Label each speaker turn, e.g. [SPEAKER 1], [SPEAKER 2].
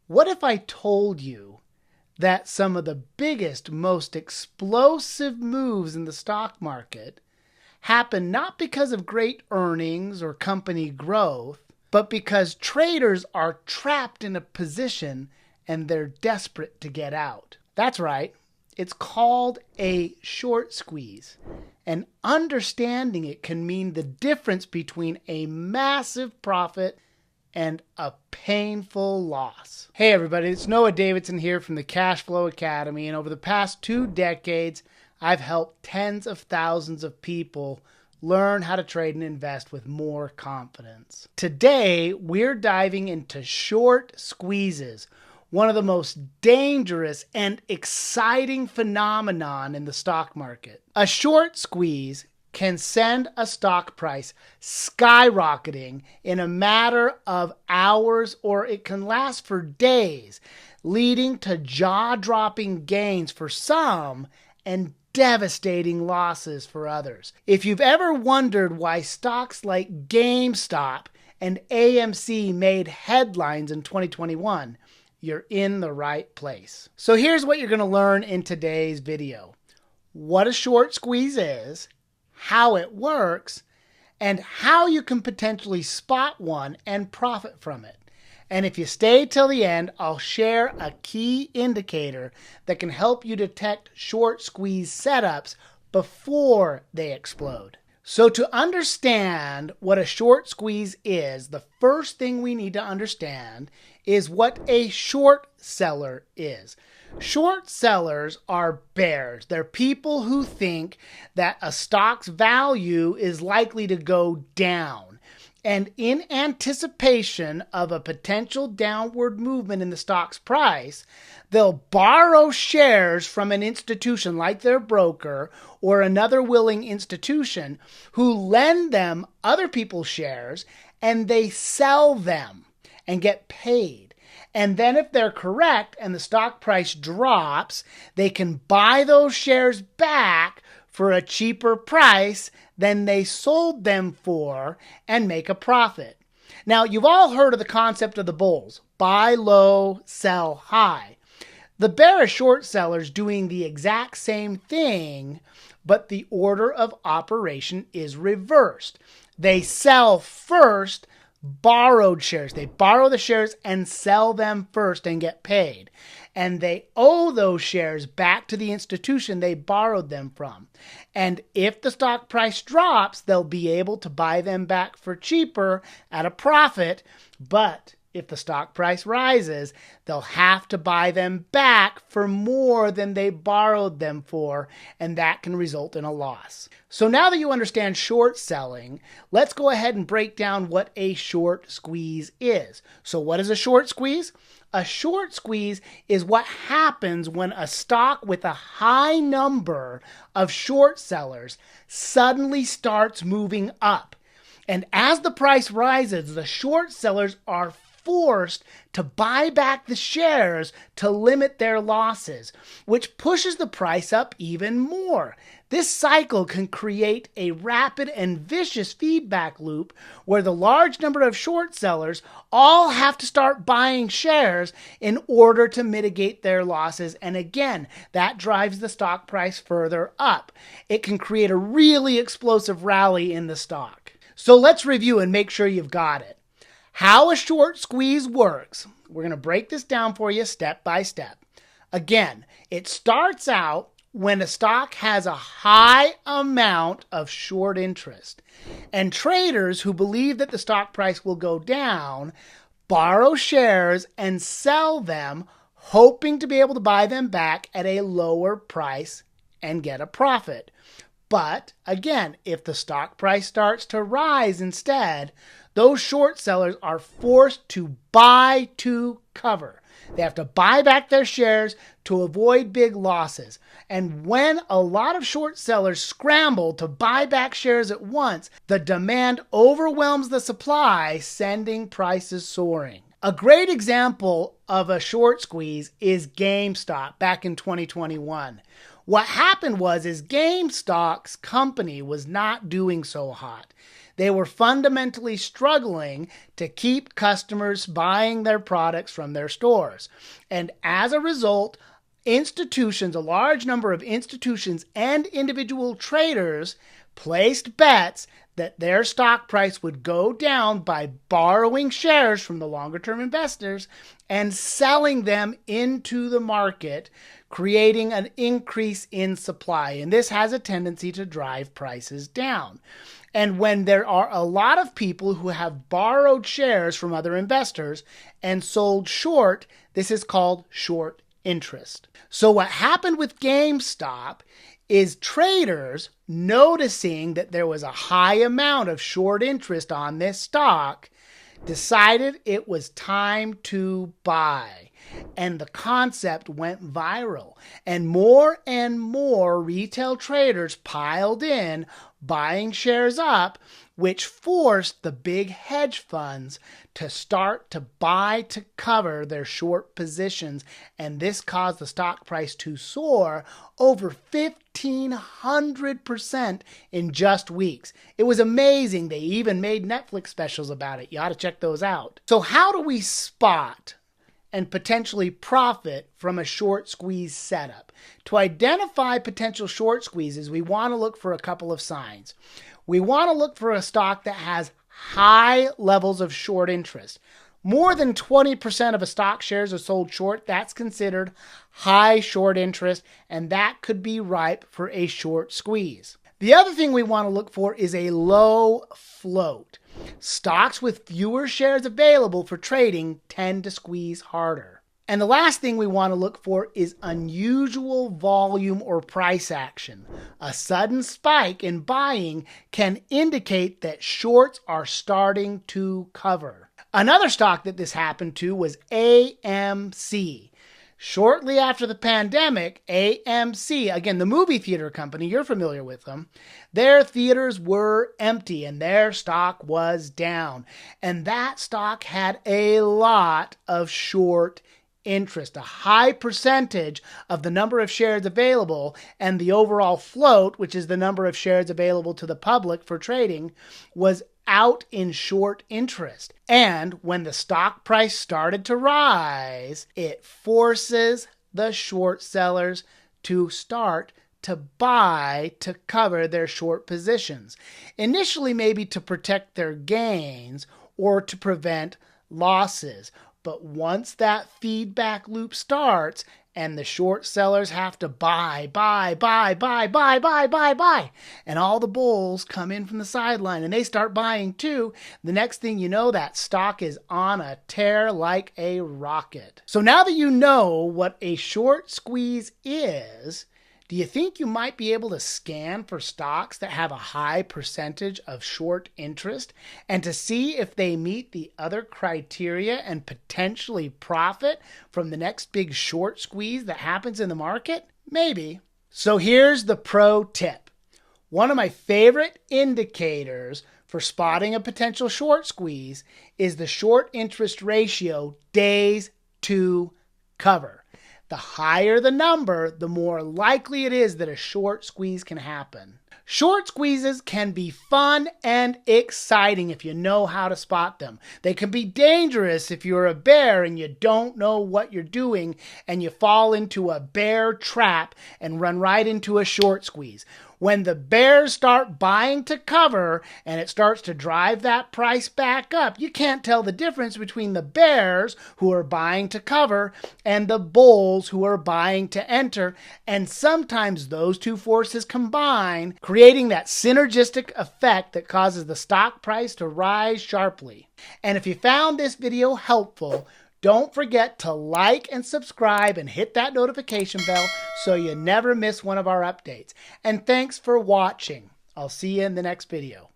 [SPEAKER 1] What if I told you that some of the biggest, most explosive moves in the stock market happen not because of great earnings or company growth, but because traders are trapped in a position and they're desperate to get out? That's right. It's called a short squeeze. And understanding it can mean the difference between a massive profit and a painful loss. Hey everybody, it's Davidson here from the Cashflow Academy, and over the past 2 decades, I've helped tens of thousands of people learn how to trade and invest with more confidence. Today, we're diving into short squeezes, one of the most dangerous and exciting phenomenon in the stock market. A short squeeze can send a stock price skyrocketing in a matter of hours, or it can last for days, leading to jaw-dropping gains for some and devastating losses for others. If you've ever wondered why stocks like Gamestop and AMC made headlines in 2021, you're in the right place. So here's what you're going to learn in today's video: what a short squeeze is, how it works, and how you can potentially spot one and profit from it. And if you stay till the end, I'll share a key indicator that can help you detect short squeeze setups before they explode. So to understand what a short squeeze is, the first thing we need to understand is what a short seller is. Short sellers are bears. They're people who think that a stock's value is likely to go down. And in anticipation of a potential downward movement in the stock's price, they'll borrow shares from an institution like their broker or another willing institution who lend them other people's shares, and they sell them and get paid. And then if they're correct and the stock price drops, they can buy those shares back for a cheaper price than they sold them for and make a profit. Now, you've all heard of the concept of the bulls: buy low, sell high. The bearish short sellers doing the exact same thing, but the order of operation is reversed. They sell first borrowed shares. They borrow the shares and sell them first and get paid. And they owe those shares back to the institution they borrowed them from. And if the stock price drops, they'll be able to buy them back for cheaper at a profit. But if the stock price rises, they'll have to buy them back for more than they borrowed them for, and that can result in a loss. So now that you understand short selling, let's go ahead and break down what a short squeeze is. So what is a short squeeze? A short squeeze is what happens when a stock with a high number of short sellers suddenly starts moving up. And as the price rises, the short sellers are forced to buy back the shares to limit their losses, which pushes the price up even more. This cycle can create a rapid and vicious feedback loop where the large number of short sellers all have to start buying shares in order to mitigate their losses. And again, that drives the stock price further up. It can create a really explosive rally in the stock. So let's review and make sure you've got it. How a short squeeze works. We're going to break this down for you step by step. Again, it starts out when a stock has a high amount of short interest. And traders who believe that the stock price will go down borrow shares and sell them, hoping to be able to buy them back at a lower price and get a profit. But again, if the stock price starts to rise instead, those short sellers are forced to buy to cover. They have to buy back their shares to avoid big losses. And when a lot of short sellers scramble to buy back shares at once, the demand overwhelms the supply, sending prices soaring. A great example of a short squeeze is Gamestop back in 2021. What happened was GameStop's company was not doing so hot. They were fundamentally struggling to keep customers buying their products from their stores. And as a result, institutions, a large number of institutions and individual traders placed bets that their stock price would go down by borrowing shares from the longer-term investors and selling them into the market, creating an increase in supply. And this has a tendency to drive prices down. And when there are a lot of people who have borrowed shares from other investors and sold short, this is called short interest. So what happened with GameStop is traders, noticing that there was a high amount of short interest on this stock, decided it was time to buy. And the concept went viral. And more retail traders piled in, buying shares up, which forced the big hedge funds to start to buy to cover their short positions. And this caused the stock price to soar over 1,500% in just weeks. It was amazing. They even made Netflix specials about it. You ought to check those out. So how do we spot and potentially profit from a short squeeze setup? To identify potential short squeezes, we want to look for a couple of signs. We want to look for a stock that has high levels of short interest. More than 20% of a stock shares are sold short. That's considered high short interest, and that could be ripe for a short squeeze. The other thing we want to look for is a low float. Stocks with fewer shares available for trading tend to squeeze harder. And the last thing we want to look for is unusual volume or price action. A sudden spike in buying can indicate that shorts are starting to cover. Another stock that this happened to was AMC. Shortly after the pandemic, AMC, again, the movie theater company, you're familiar with them, their theaters were empty and their stock was down. And that stock had a lot of short interest. A high percentage of the number of shares available and the overall float, which is the number of shares available to the public for trading, was out in short interest. And when the stock price started to rise, it forces the short sellers to start to buy to cover their short positions. Initially, maybe to protect their gains or to prevent losses. But once that feedback loop starts and the short sellers have to buy, and all the bulls come in from the sideline and they start buying too, the next thing you know, that stock is on a tear like a rocket. So now that you know what a short squeeze is, do you think you might be able to scan for stocks that have a high percentage of short interest and to see if they meet the other criteria and potentially profit from the next big short squeeze that happens in the market? Maybe. So here's the pro tip. One of my favorite indicators for spotting a potential short squeeze is the short interest ratio days to cover. The higher the number, the more likely it is that a short squeeze can happen. Short squeezes can be fun and exciting if you know how to spot them. They can be dangerous if you're a bear and you don't know what you're doing and you fall into a bear trap and run right into a short squeeze. When the bears start buying to cover and it starts to drive that price back up, you can't tell the difference between the bears who are buying to cover and the bulls who are buying to enter. And sometimes those two forces combine, creating that synergistic effect that causes the stock price to rise sharply. And if you found this video helpful, don't forget to like and subscribe and hit that notification bell so you never miss one of our updates. And thanks for watching. I'll see you in the next video.